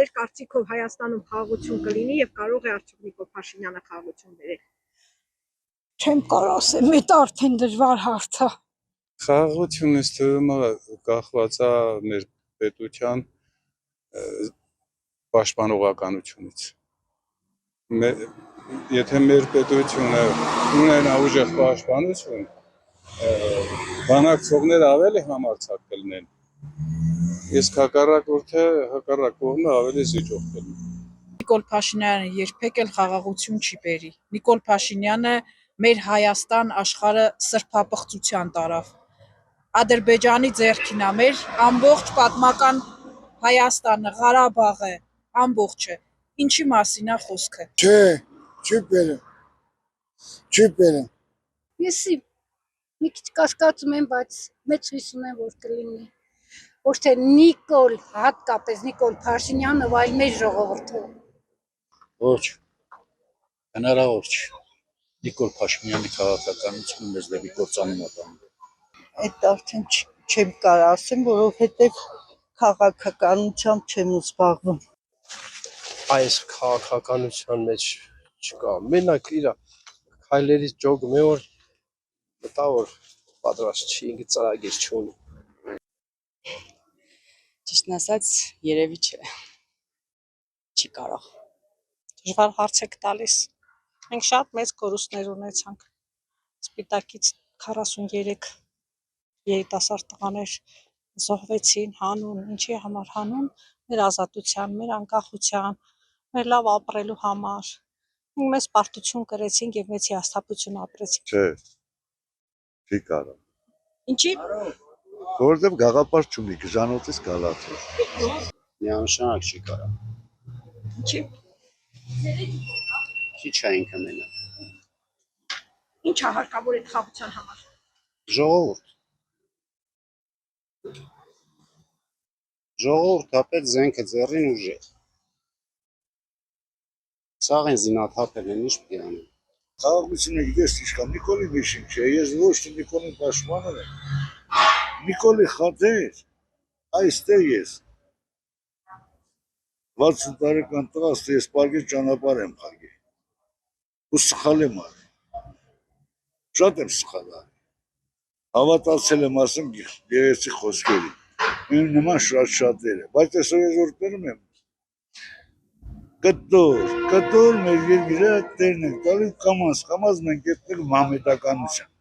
ձեր կարծիքով Հայաստանում խաղաղություն կլինի եւ կարող է արդյոք Նիկոլ Փաշինյանը խաղաղություն բերել։ Չեմ կարող ասել, մեծ արդեն դժվար հարց է։ Խաղաղությունն ըստ ուրեմն կախված է մեր պետության պաշտպանողականությունից։ Եթե մեր պետությունը ունենա ուժեղ պաշտպանություն, բանակցողները ավելի համարձակ կլինեն, իսկ հակառակ կողմը ավելի զիջող կլինի։ Նիկոլ Փաշինյանը երբեք էլ խաղաղություն չի բերի։ Նիկոլ Փաշինյանը մեր Հայաստան աշխարհը սրբապղծության տարավ։ Ադրբեջանի ձեռքին է մեր ամբողջ պատմական Հայաստանը, Ղարաբաղը, ամբողջը։ Ինչի մասին է խոսքը։ Չի բերեմ։ Ես մի քիչ կասկածում եմ, բայց մեծ հույս ունեմ, որ կլինի։ Ոչ թե Նիկոլ, հատկապես Նիկոլ Փաշինյանը, այլ մեր ժողովուրդը։ Ոչ, հնարավոր չի։ Նիկոլ Փաշինյանի քաղաքականությունը մեզ դեպի կործանում է տանում։ Այդ արդեն չեմ կարող ասեմ, որովհետև քաղաքականությամբ չեմ զբաղվում։ Այս քաղաքականության մեջ չկա։ Մենակ իր քայլերից ջոգ մի օր մտա որ պատրաստ չի, ինքը ծրագիր չունի։ Ճիշտն ասած, երևի չէ։ Չի կարող։ Դժվար հարց եք տալիս։ Մենք շատ մեծ կորուստներ ունեցանք։ Սպիտակից 43 երիտասարդ տղաներ զոհվեցին, հանուն, ինչի համար հանուն, մեր ազատության, մեր անկախության, մեր լավ ապրելու համար։ Մենք մեծ պարտություն կրեցինք եւ մեծ հիասթափություն ապրեցինք։ Չէ, չի կարող։ Ինչի՞։ Որովհետև գաղափար չունի, գժանոցից գալած է։ Միանշանակ չի կարող։ Ինչի՞։ Քիչ է ինքը մենակ։ Ինչ է հարկավոր այդ խաղաղության համար։ Ժողովուրդ հապետ զենքը ձեռին ուժեղ։ Սաղ են զինաթափել են, ինչ պիտի անեն։ Խաղաղությունը գիտես ինչքան Նիկոլի միշին չէ, ես ոչ թե Նիկոլի պաշտպանել եմ։ Նիկոլի խաթեր, այստեղ ես 60 տարեկան տղաս, ես պարգև ճանապարհ եմ խաղի։ Ու սխալ եմ արել։ Շատ եմ սխալ արել։ Հավատացել եմ ասեմ գեղեցիկ խոսքերի։ Իմ նման շատերը, բայց այսօր ես որ տերում եմ կտոր մեր երկիրը տերն ենք տալի կամազ մենք ետնենք մամետականության։